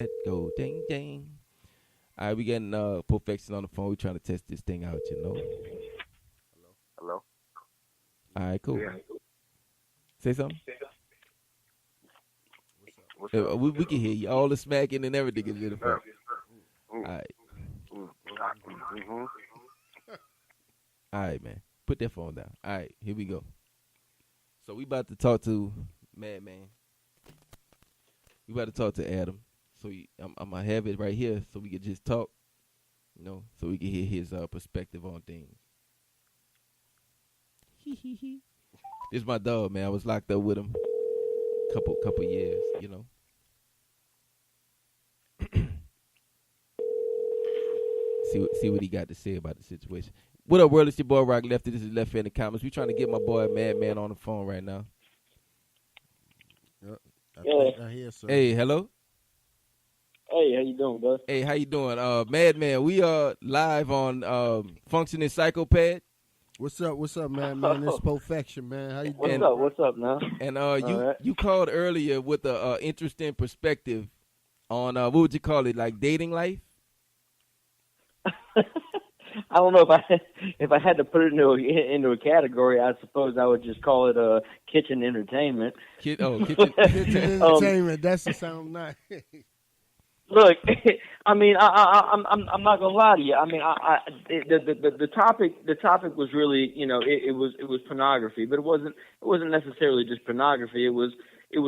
Let go, ding, ding. All right, we getting Perfection on the phone. We trying to test this thing out, you know. Hello. All right, cool. Yeah. Say something. What's up? We can hear you. All the smacking and everything is in the phone. All right. Mm-hmm. All right, man. Put that phone down. All right, here we go. So we about to talk to Madman. We about to talk to Adam. So I'm gonna have it right here, so we can just talk, you know, so we can hear his perspective on things. This is my dog, man. I was locked up with him couple years, you know. see what he got to say about the situation. What up, world? It's your boy Rock Lefty. This is Left in the Comments. We trying to get my boy Madman on the phone right now. I hear, sir. Hey, hello. Hey, how you doing, bud? Hey, how you doing? Madman, we are live on Functioning Psychopath. What's up, man? It's Perfection, man. How you doing? What's up now? And right. you called earlier with a interesting perspective on what would you call it, like dating life? I don't know if I had to put it into a category. I suppose I would just call it kitchen entertainment. Kitchen entertainment. That's the sound nice. Look, I mean, I'm not gonna lie to you. I mean, the topic was really, you know, it was pornography, but it wasn't necessarily just pornography. It was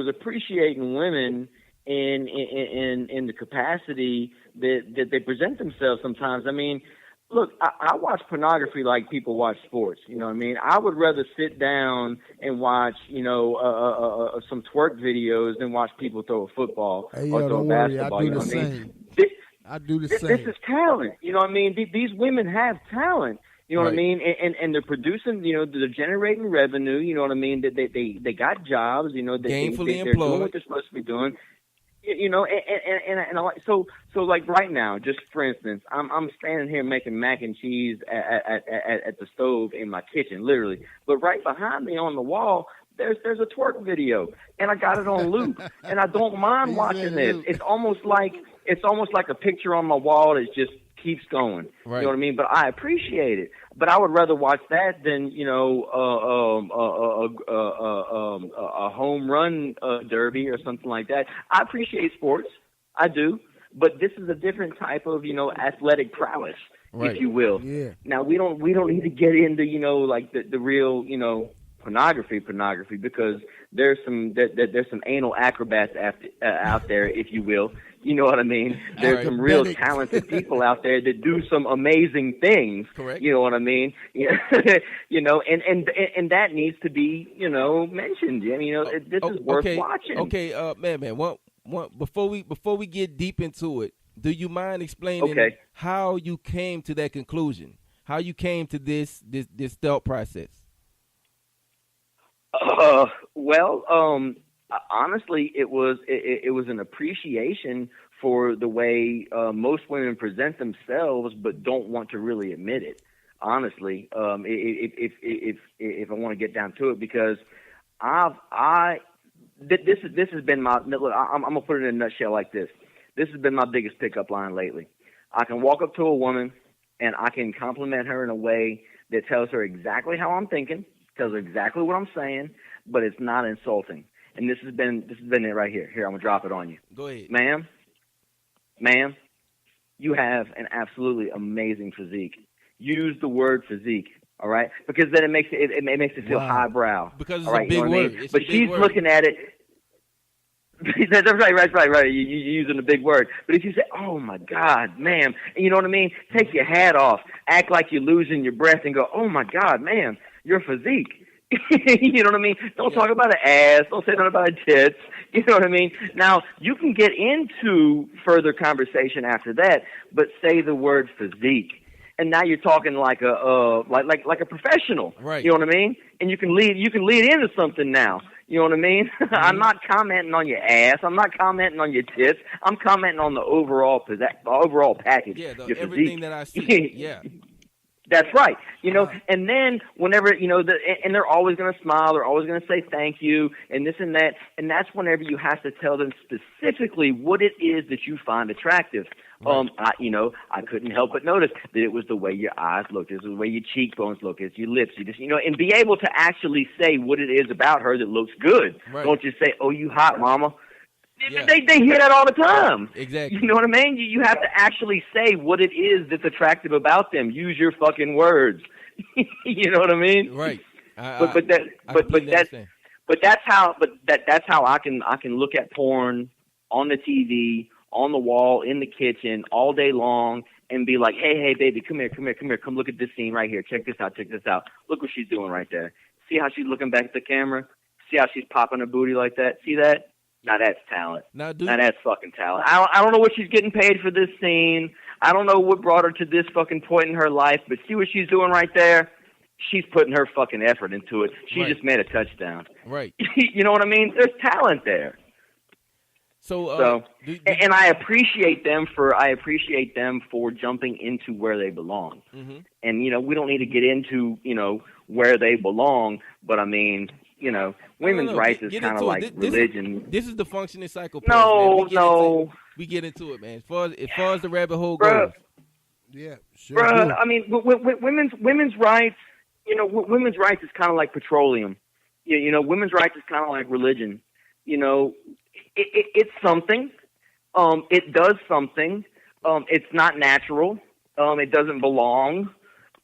appreciating women in the capacity that they present themselves sometimes. I mean, look, I watch pornography like people watch sports. You know what I mean? I would rather sit down and watch, you know, some twerk videos than watch people throw a football or throw a basketball. I do the same. I do the same. This is talent. You know what I mean? These women have talent. You know what I mean? And they're producing, you know, they're generating revenue. You know what I mean? They got jobs. You know, they're doing what they're supposed to be doing. You know, and so like right now, just for instance, I'm standing here making mac and cheese at the stove in my kitchen, literally. But right behind me on the wall, there's a twerk video, and I got it on loop, and I don't mind watching this. It's almost like a picture on my wall that just keeps going. Right. You know what I mean? But I appreciate it. But I would rather watch that than, you know, a home run derby or something like that. I appreciate sports. I do. But this is a different type of, you know, athletic prowess, if you will. Yeah. Now, we don't need to get into, you know, like the real, you know, pornography because there's some anal acrobats out there, if you will. You know what I mean? There's some real talented people out there that do some amazing things. Correct. You know what I mean? You know, and that needs to be, you know, mentioned. I mean, you know, this is worth watching. Okay, man. One before we get deep into it, do you mind explaining how you came to that conclusion? How you came to this thought process? Honestly, it was an appreciation for the way most women present themselves, but don't want to really admit it. Honestly, if I want to get down to it, because this has been my. Look, I'm gonna put it in a nutshell like this. This has been my biggest pickup line lately. I can walk up to a woman and I can compliment her in a way that tells her exactly how I'm thinking, tells her exactly what I'm saying, but it's not insulting. And this has been it right here. Here, I'm gonna drop it on you. Go ahead, ma'am. You have an absolutely amazing physique. Use the word physique, all right? Because then it makes it feel highbrow. Because it's a big word. I mean? But she's looking at it. That's right. You're using a big word. But if you say, "Oh my God, ma'am," and you know what I mean, take your hat off, act like you're losing your breath, and go, "Oh my God, ma'am, your physique." You know what I mean? Don't talk about an ass. Don't say nothing about tits. You know what I mean? Now, you can get into further conversation after that, but say the word physique. And now you're talking like a professional. Right. You know what I mean? And you can lead into something now. You know what I mean? Mm-hmm. I'm not commenting on your ass. I'm not commenting on your tits. I'm commenting on the overall package. Yeah, your everything physique. that I see. Yeah. That's right. And then whenever, and they're always going to smile, they're always going to say thank you and this and that. And that's whenever you have to tell them specifically what it is that you find attractive. Right. I couldn't help but notice that it was the way your eyes looked, it was the way your cheekbones look, it's your lips, and be able to actually say what it is about her that looks good. Right. Don't just say, "Oh, you hot, mama." Yeah. They hear that all the time. Exactly. You know what I mean? You have to actually say what it is that's attractive about them. Use your fucking words. You know what I mean? Right. That's how I can look at porn on the TV, on the wall, in the kitchen, all day long, and be like, hey, baby, come here, come look at this scene right here. Check this out. Look what she's doing right there. See how she's looking back at the camera? See how she's popping her booty like that? See that? Now that's talent. Now that's fucking talent. I don't know what she's getting paid for this scene. I don't know what brought her to this fucking point in her life, but see what she's doing right there? She's putting her fucking effort into it. She just made a touchdown. Right. You know what I mean? There's talent there. And I appreciate them for jumping into where they belong. Mm-hmm. And we don't need to get into where they belong, but I mean, women's rights is kind of like religion. This is the functioning psychopath. No. We get into it, man. As far as the rabbit hole goes. Yeah, sure. Bruh, I mean, women's rights. Women's rights is kind of like petroleum. Women's rights is kind of like religion. It's something. It does something. It's not natural. It doesn't belong.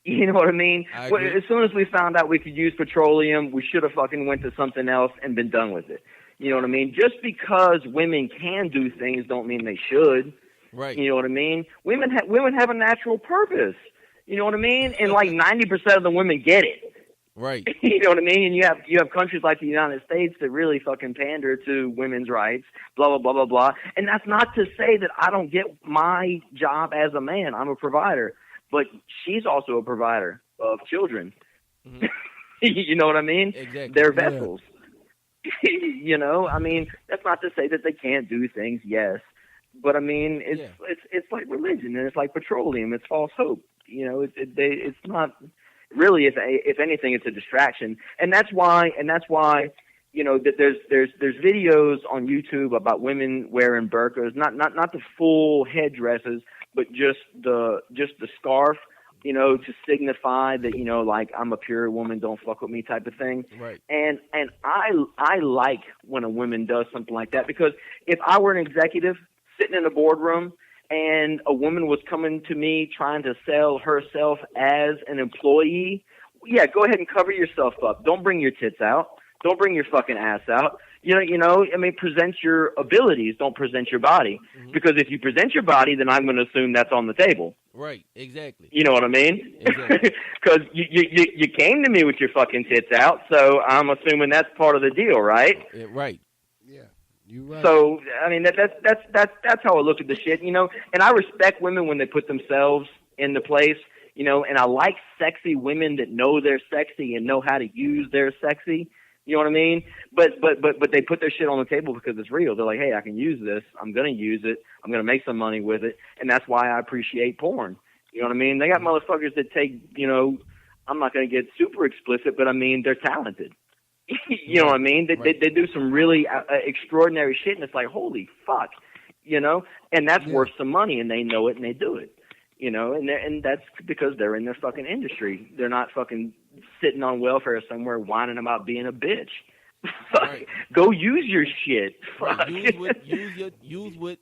You know what I mean? As soon as we found out we could use petroleum, we should have fucking went to something else and been done with it. You know what I mean? Just because women can do things don't mean they should. Right. You know what I mean? Women have a natural purpose. You know what I mean? And like 90% of the women get it. Right. You know what I mean? And you have countries like the United States that really fucking pander to women's rights, blah, blah, blah, blah, blah. And that's not to say that I don't get my job as a man. I'm a provider. But she's also a provider of children. Mm-hmm. You know what I mean? Exactly. They're vessels. Yeah. I mean, that's not to say that they can't do things, yes. But I mean, it's like religion, and it's like petroleum. It's false hope. It's not really. If anything, it's a distraction, and that's why. That there's videos on YouTube about women wearing burqas, not the full headdresses, but just the scarf, to signify that, like I'm a pure woman, don't fuck with me type of thing. Right. And I like when a woman does something like that, because if I were an executive sitting in a boardroom and a woman was coming to me trying to sell herself as an employee, yeah, go ahead and cover yourself up. Don't bring your tits out. Don't bring your fucking ass out. Present your abilities. Don't present your body. Mm-hmm. Because if you present your body, then I'm going to assume that's on the table. Right, exactly. You know what I mean? Exactly. Because you came to me with your fucking tits out, so I'm assuming that's part of the deal, right? Yeah, right. Yeah, you're right. So, I mean, that's how I look at the shit, And I respect women when they put themselves into place, and I like sexy women that know they're sexy and know how to use their sexy. You know what I mean? But they put their shit on the table because it's real. They're like, hey, I can use this. I'm going to use it. I'm going to make some money with it. And that's why I appreciate porn. You know what I mean? They got motherfuckers that take, I'm not going to get super explicit, but I mean, they're talented. You know what I mean? They do some really extraordinary shit, and it's like, holy fuck, And that's worth some money, and they know it, and they do it. And that's because they're in their fucking industry. They're not fucking sitting on welfare somewhere whining about being a bitch. Right. Go use your shit. Fuck. Use what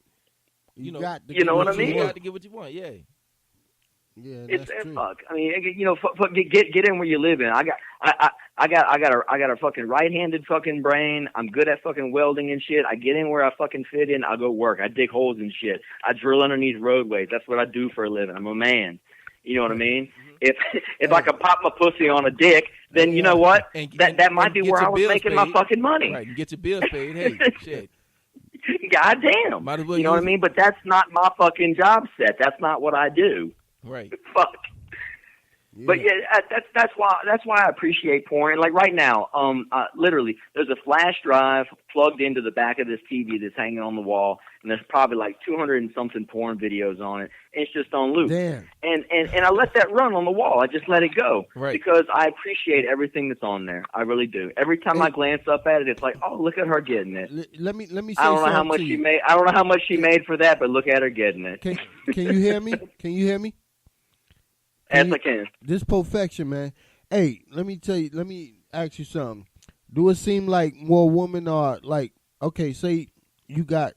you know. You know what I mean? You got to get what you want. Yeah. Yeah, that's true. Fuck. I mean, get in where you live in. I got a fucking right-handed fucking brain. I'm good at fucking welding and shit. I get in where I fucking fit in. I go work. I dig holes and shit. I drill underneath roadways. That's what I do for a living. I'm a man. You know what I mean? Mm-hmm. If I could pop my pussy on a dick, then you know what? That might be where I was making my fucking money. Right, and get your bills paid. Hey, shit. Goddamn. Might as well you know what I mean? But that's not my fucking job set. That's not what I do. Right. Fuck. But that's why I appreciate porn. And like right now, literally, there's a flash drive plugged into the back of this TV that's hanging on the wall, and there's probably like 200 and something porn videos on it. And it's just on loop. Damn. And I let that run on the wall. I just let it go right. because I appreciate everything that's on there. I really do. Every time I glance up at it, it's like, oh, look at her getting it. Let me. Say I don't know how much she made. I don't know how much she made for that, but look at her getting it. Can you hear me? Can you hear me? Yes, I can. This perfection, man. Hey, let me tell you. Let me ask you something. Do it seem like more women are like, okay, say you got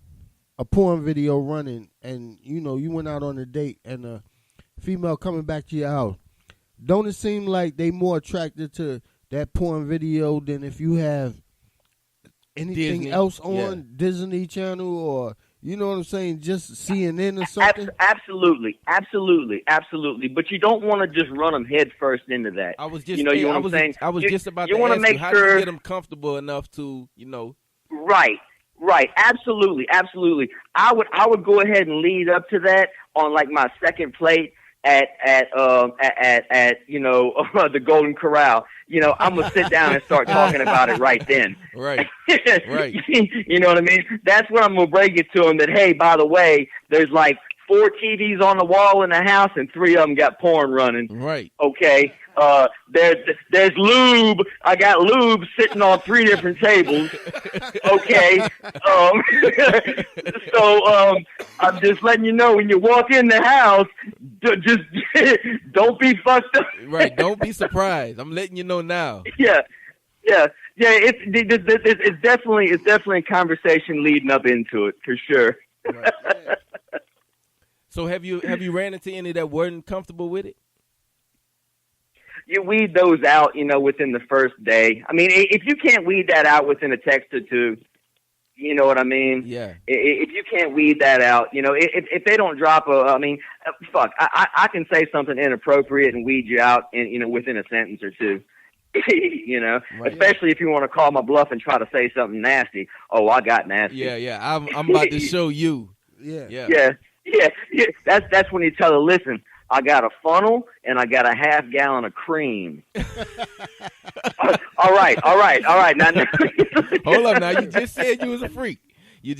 a porn video running, and you know you went out on a date, and a female coming back to your house. Don't it seem like they more attracted to that porn video than if you have anything Disney. else on Disney Channel or? You know what I'm saying? Just CNN or something? Absolutely. But you don't want to just run them head first into that. I was just, you know, I what was, I'm saying? I was just about you to want ask make you, how sure, do you get them comfortable enough to, you know? Right. Absolutely. I would go ahead and lead up to that on like my second plate at you know the Golden Corral. You know, I'm gonna sit down and start talking about it right then. Right. You know what I mean? That's when I'm gonna break it to them that, hey, by the way, there's like 4 TVs on the wall in the house and 3 of them got porn running. Right. Okay. There's lube. I got lube sitting on 3 different tables. Okay. So I'm just letting you know when you walk in the house, just don't be fucked up. Right. Don't be surprised. I'm letting you know now. Yeah. It's definitely a conversation leading up into it for sure. Right. So have you ran into any that weren't comfortable with it? You weed those out, you know, within the first day. I mean, if you can't weed that out within a text or two, you know what I mean? Yeah. If you can't weed that out, you know, if they don't drop I can say something inappropriate and weed you out, you know, within a sentence or two. You know, right. Especially if you want to call my bluff and try to say something nasty. Oh, I got nasty. Yeah. I'm about to show you. Yeah. That's when you tell her, listen, I got a funnel and I got a half gallon of cream. All right. Now, hold up. Now you just said you was a freak. You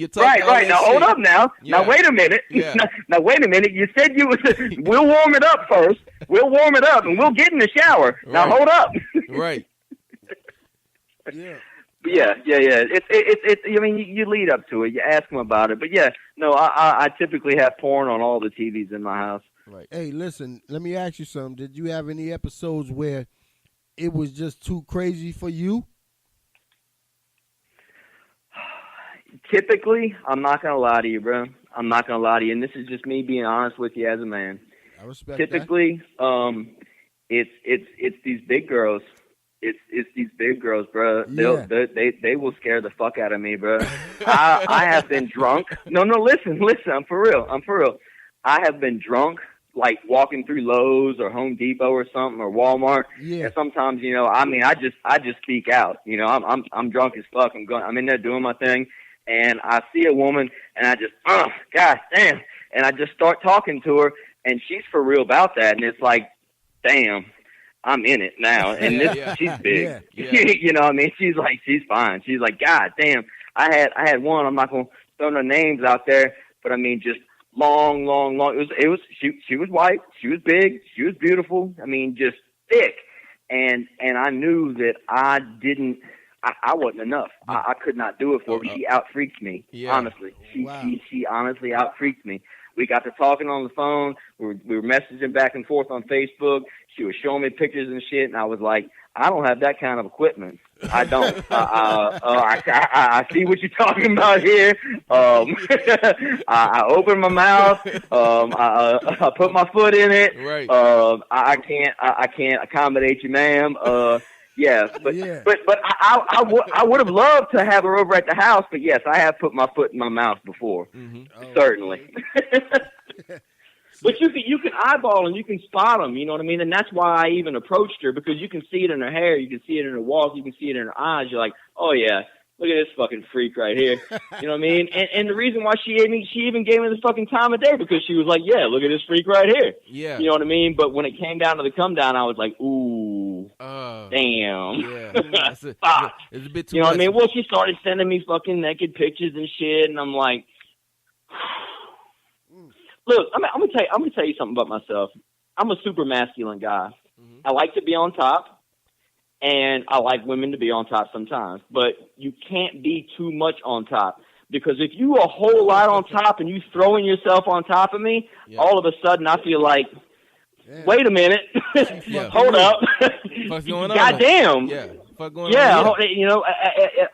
talk right. Now hold up. Now, yeah. Now wait a minute. Yeah. Now wait a minute. You said you was. We'll warm it up first. We'll warm it up and we'll get in the shower. Right. Now hold up. Right. Yeah. Yeah. It's. I mean, you lead up to it. You ask them about it. But yeah, no. I typically have porn on all the TVs in my house. Right. Hey, listen. Let me ask you something. Did you have any episodes where it was just too crazy for you? Typically, I'm not gonna lie to you, bro. I'm not gonna lie to you, and this is just me being honest with you as a man. I respect Typically, that. It's these big girls. It's these big girls, bro. Yeah. They will scare the fuck out of me, bro. I have been drunk. No, listen. I'm for real. I have been drunk, like walking through Lowe's or Home Depot or something or Walmart. Yeah. And sometimes, you know, I mean, I just speak out. You know, I'm drunk as fuck. I'm in there doing my thing, and I see a woman, and I just, god damn, and I just start talking to her, and she's for real about that, and it's like, damn. I'm in it now, and she's big. Yeah. You know what I mean? She's fine. She's like, god damn. I had one. I'm not gonna throw no names out there, but I mean, just long. She was white. She was big. She was beautiful. I mean, just thick. And I knew that I wasn't enough. I could not do it for her. She out-freaked me. Yeah. Honestly, she honestly out-freaked me. We got to talking on the phone. We were messaging back and forth on Facebook. She was showing me pictures and shit, and I was like, I don't have that kind of equipment. I don't. I see what you're talking about here. I opened my mouth. I put my foot in it. Right. I can't accommodate you, ma'am. But I would have loved to have her over at the house. But yes, I have put my foot in my mouth before. Mm-hmm. Certainly. But you can eyeball and you can spot them, you know what I mean? And that's why I even approached her, because you can see it in her hair, you can see it in her walk, you can see it in her eyes. You're like, oh yeah, Look at this fucking freak right here. You know what I mean? And the reason why she even gave me the fucking time of day because she was like, yeah, look at this freak right here. Yeah. You know what I mean? But when it came down to the come down, I was like, ooh, damn. Yeah. It's a bit too You know much. what I mean? Well, she started sending me fucking naked pictures and shit, and I'm like, look, I'm gonna tell you something about myself. I'm a super masculine guy. Mm-hmm. I like to be on top. And I like women to be on top sometimes, but you can't be too much on top because if you a whole lot on top and you throwing yourself on top of me, all of a sudden I feel like, wait a minute, hold up, What's going on? Goddamn, What's going on? You know,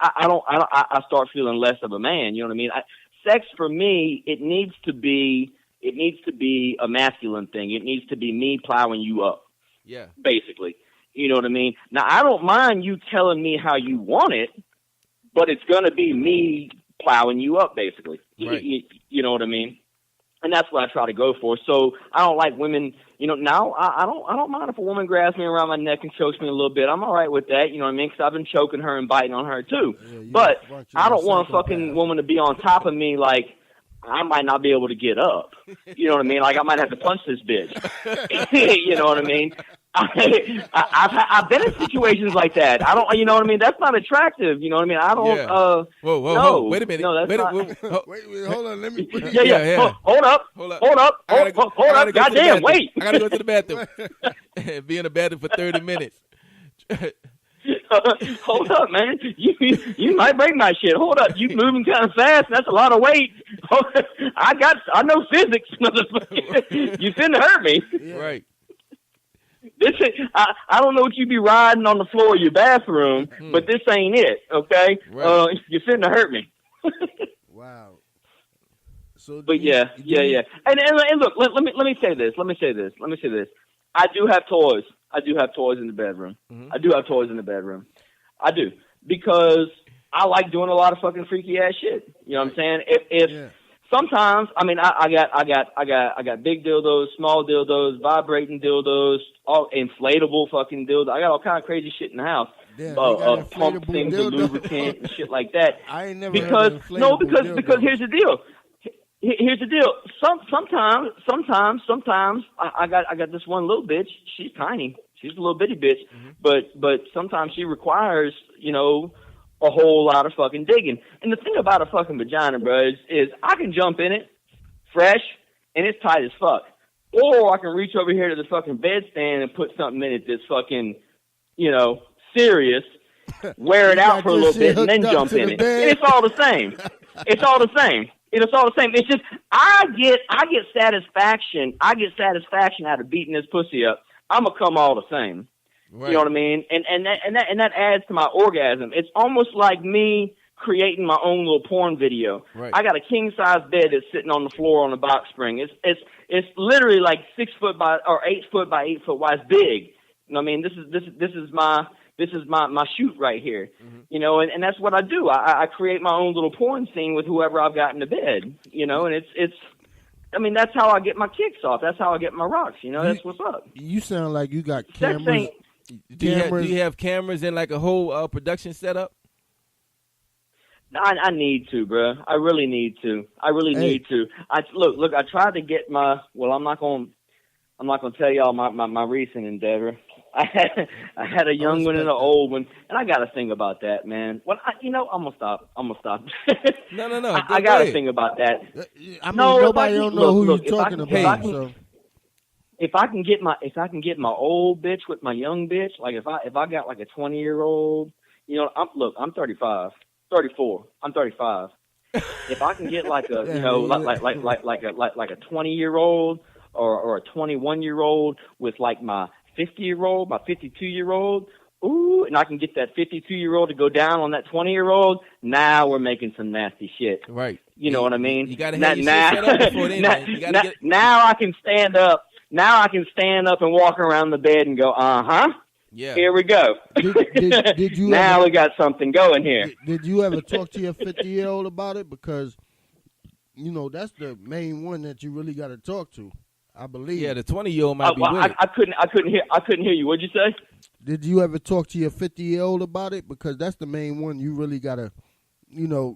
I start feeling less of a man. You know what I mean? Sex for me, it needs to be a masculine thing. It needs to be me plowing you up. Yeah, basically. You know what I mean? Now, I don't mind you telling me how you want it, but it's going to be me plowing you up, basically. Right. You know what I mean? And that's what I try to go for. So I don't like women, you know, now I don't mind if a woman grabs me around my neck and chokes me a little bit. I'm all right with that, you know what I mean? Because I've been choking her and biting on her, too. Yeah, but I don't want a fucking woman to be on top of me like I might not be able to get up. You know what I mean? Like I might have to punch this bitch. You know what I mean? I've been in situations like that. I don't, you know what I mean? That's not attractive. You know what I mean? I don't. Whoa! Wait a minute. No, that's not. Wait, hold on. Let me. Yeah. Hold up. Goddamn! Wait. I gotta go to the bathroom. Be in the bathroom for 30 minutes. Hold up, man. You might break my shit. Hold up. You moving kind of fast. That's a lot of weight. I know physics, motherfucker. You finna hurt me. Right. I don't know what you be riding on the floor of your bathroom, but this ain't it, okay? Right. You're finna hurt me. Wow. So, but yeah. And look, let me say this. I do have toys. In the bedroom. Mm-hmm. I do have toys in the bedroom. I do because I like doing a lot of fucking freaky ass shit. You know what I'm saying? If sometimes, I mean, I got big dildos, small dildos, vibrating dildos, all inflatable fucking dildos. I got all kind of crazy shit in the house. Pump things with lubricant and shit like that. I ain't never because here's the deal. Here's the deal. Sometimes I got this one little bitch. She's tiny. She's a little bitty bitch. Mm-hmm. But sometimes she requires, you know, a whole lot of fucking digging. And the thing about a fucking vagina, bro, is I can jump in it fresh and it's tight as fuck. Or I can reach over here to the fucking bedstand and put something in it that's fucking, you know, serious, wear it out for a little bit and then jump in it. And it's all the same. It's all the same. It's just I get satisfaction. I get satisfaction out of beating this pussy up. I'ma come all the same. Right. You know what I mean? And that adds to my orgasm. It's almost like me creating my own little porn video. Right. I got a king size bed that's sitting on the floor on a box spring. It's literally like 6 foot by or 8 foot by 8 foot wide. It's big. You know what I mean? This is my shoot right here, you know, and that's what I do. I create my own little porn scene with whoever I've got in the bed, you know, and it's. I mean, that's how I get my kicks off. That's how I get my rocks. You know, that's what's up. You sound like you got cameras. Do you have cameras in like a whole production setup? I need to, bro. I really need to. Need to. Look. I tried to get my. Well, I'm not gonna tell y'all my recent endeavor. I had a young one and an old one, and I got to think about that, man. Well, I'm gonna stop. No. I got to think about that. I mean, nobody don't know who you're talking about. If I can get my old bitch with my young bitch, like if I got like a 20-year-old, you know, I'm 35, 34. I'm 35. If I can get like a you know like a 20-year-old or a 21-year-old with like my 50-year-old, my 52-year-old, ooh, and I can get that 52-year-old to go down on that 20-year-old. Now we're making some nasty shit. Right. You know what I mean? You gotta have your shit set up before then, man. Now I can stand up. Now I can stand up and walk around the bed and go, yeah. Here we go. Did you now we got something going here. Did you ever talk to your 50-year-old about it? Because, you know, that's the main one that you really got to talk to, I believe. Yeah, the 20-year-old might be with it. I couldn't hear you. What'd you say? Did you ever talk to your 50-year-old about it? Because that's the main one you really got to Yeah.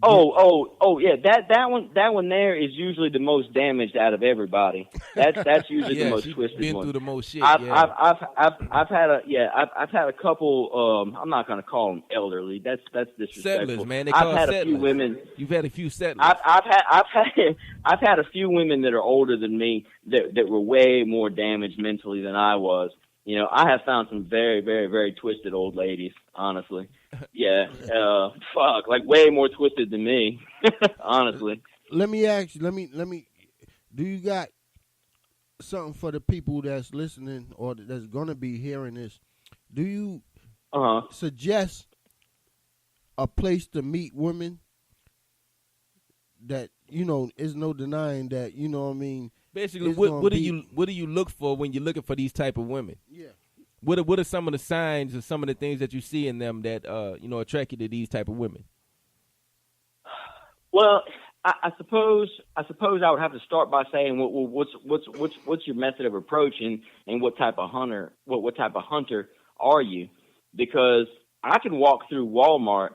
That one there is usually the most damaged out of everybody. That's usually the most twisted been one. Through the most shit. I've had a couple. I'm not gonna call them elderly. That's disrespectful. Settlers, man. I've had a few women. You've had a few settlers. I've had a few women that are older than me that were way more damaged mentally than I was. I have found some very, very, very twisted old ladies, honestly. Yeah, fuck, like way more twisted than me, honestly. Let me ask you, let me, do you got something for the people that's listening or that's going to be hearing this? Do you suggest a place to meet women that, is no denying that, what I mean? Basically, what do you look for when you're looking for these type of women? Yeah. What are some of the signs or some of the things that you see in them that attract you to these type of women? Well, I suppose I would have to start by saying what's your method of approach and what type of hunter are you? Because I can walk through Walmart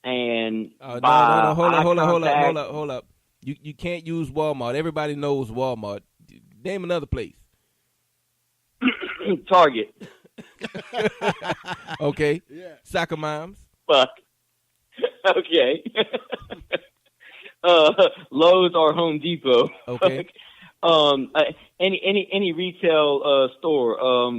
and buy. Hold up. You can't use Walmart. Everybody knows Walmart. Name another place. Target. Okay. Yeah. Soccer moms. Fuck. Okay. Lowe's or Home Depot. Okay. Any retail store.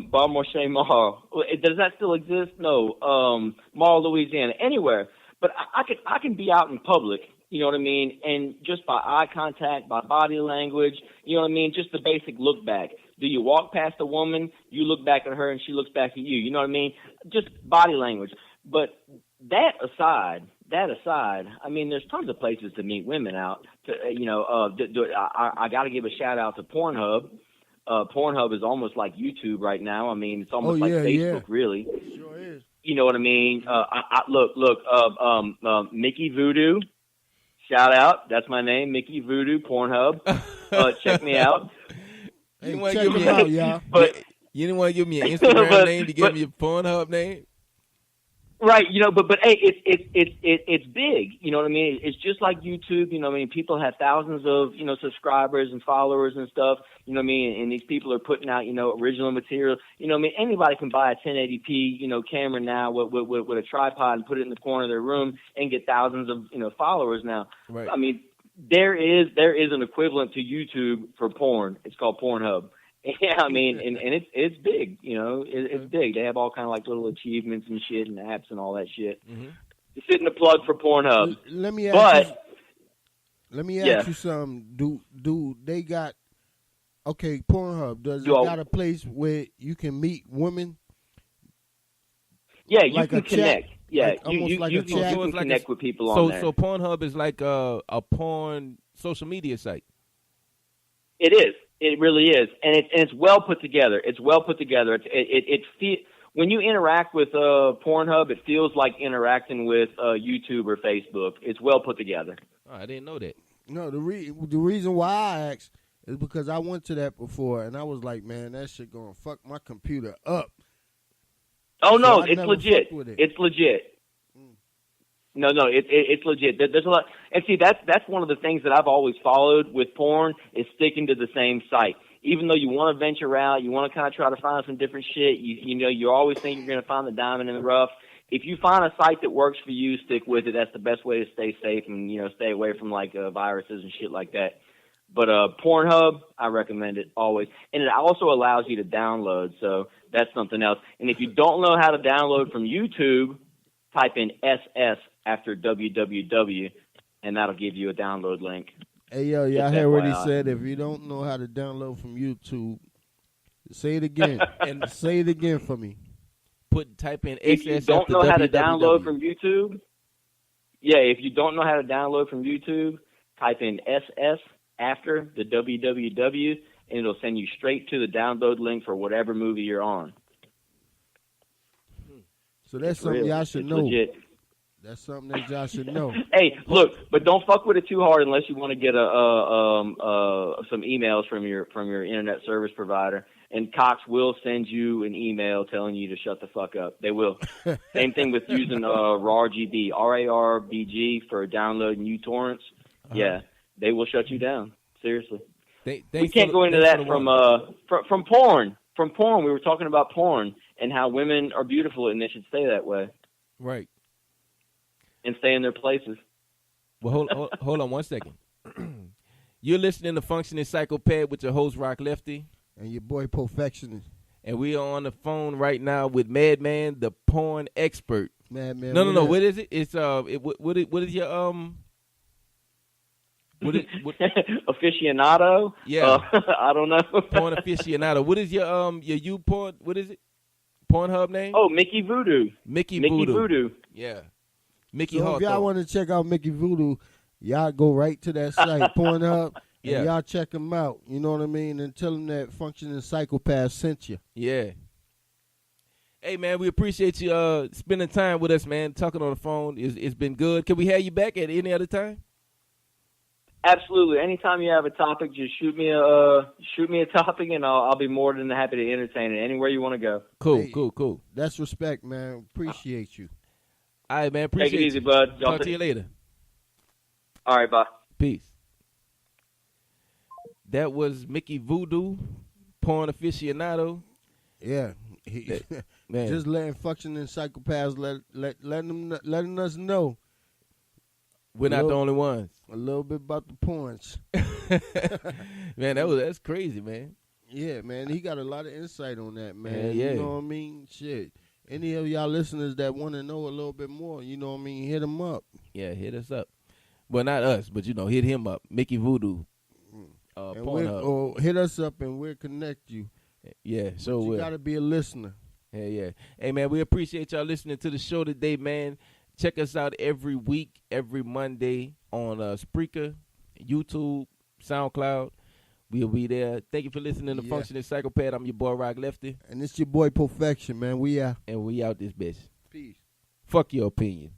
Bon Marché Mall. Does that still exist? No. Mall, Louisiana. Anywhere. But I can be out in public. You know what I mean? And just by eye contact, by body language, you know what I mean? Just the basic look back. Do you walk past a woman, you look back at her, and she looks back at you? You know what I mean? Just body language. But that aside, I mean, there's tons of places to meet women out. I got to give a shout out to Pornhub. Pornhub is almost like YouTube right now. I mean, it's almost like Facebook, really. It sure is. You know what I mean? Look, Mickey Voodoo. Shout out. That's my name, Mickey Voodoo, Pornhub. Check me out. Hey, check me out, y'all. You didn't want to give me an Instagram name to give me a Pornhub name? Right, but hey, it's big. You know what I mean? It's just like YouTube. You know what I mean? People have thousands of subscribers and followers and stuff. You know what I mean? And these people are putting out original material. You know what I mean? Anybody can buy a 1080p camera now with a tripod and put it in the corner of their room and get thousands of followers now. Right. I mean, there is an equivalent to YouTube for porn. It's called Pornhub. Yeah, I mean, and it's big, it's big. They have all kind of like little achievements and shit and apps and all that shit. Mm-hmm. Just hitting the plug for Pornhub. Let me ask you something. Do they got Pornhub? Does it got a place where you can meet women? Yeah, you like can connect. Yeah, you can connect with people on there. So Pornhub is like a porn social media site. It is. It really is, and it's well put together. When you interact with Pornhub, it feels like interacting with YouTube or Facebook. It's well put together. Oh, I didn't know that. No, the reason why I asked is because I went to that before, and I was like, man, that shit gonna fuck my computer up. Oh, no, it's legit. It's legit. No, it's legit. There's a lot, and see, that's one of the things that I've always followed with porn is sticking to the same site. Even though you want to venture out, you want to kind of try to find some different shit. You always think you're going to find the diamond in the rough. If you find a site that works for you, stick with it. That's the best way to stay safe and stay away from like viruses and shit like that. But Pornhub, I recommend it always, and it also allows you to download. So that's something else. And if you don't know how to download from YouTube, type in SS after www, and that'll give you a download link. Hey, yo, y'all heard what he said. If you don't know how to download from YouTube, say it again. And say it again for me. Type in SS. If you don't know how to download from YouTube, if you don't know how to download from YouTube, type in SS after the www, and it'll send you straight to the download link for whatever movie you're on. So that's something y'all should know. Legit. That's something that y'all should know. Hey, look, but don't fuck with it too hard unless you want to get some emails from your internet service provider. and Cox will send you an email telling you to shut the fuck up. They will. Same thing with using RARGB, RARBG for downloading uTorrents. Yeah, they will shut you down. Seriously. We can't go into that from porn. From porn, we were talking about porn and how women are beautiful and they should stay that way. Right. And stay in their places. Well, hold on 1 second. You're listening to Functioning Psychopath with your host, Rock Lefty. And your boy, Perfectionist. And we are on the phone right now with Madman, the porn expert. Madman. No. What is it? It's what is your What aficionado? Yeah. I don't know. Porn aficionado. What is your porn? What is it? Pornhub name? Oh, Mickey Voodoo. Mickey Voodoo. Voodoo. Yeah. Mickey So Hawthorne. if y'all want to check out Mickey Voodoo, y'all go right to that site, Pornhub, and y'all check him out. You know what I mean? And tell him that Functioning Psychopath sent you. Yeah. Hey, man, we appreciate you spending time with us, man. Talking on the phone. It's been good. Can we have you back at any other time? Absolutely. Anytime you have a topic, just shoot me a topic, and I'll be more than happy to entertain it anywhere you want to go. Cool. That's respect, man. Appreciate you. All right, man. Appreciate Take it easy, bud. Talk to you later. All right, bye. Peace. That was Mickey Voodoo, porn aficionado. Yeah. Man. Just letting Functioning Psychopaths letting us know. We're not the only ones. A little bit about the points. Man, that's crazy, man. Yeah, man. He got a lot of insight on that, man. Yeah. You know what I mean? Shit. Any of y'all listeners that want to know a little bit more, you know what I mean, hit him up. Yeah, hit us up. Well, not us, but, hit him up. Mickey Voodoo. Or hit us up and we'll connect you. Yeah, so you got to be a listener. Yeah. Hey, man, we appreciate y'all listening to the show today, man. Check us out every week, every Monday on Spreaker, YouTube, SoundCloud. We'll be there. Thank you for listening to Functioning Psychopath. I'm your boy, Rock Lefty. And it's your boy, Perfection, man. We out. And we out this bitch. Peace. Fuck your opinion.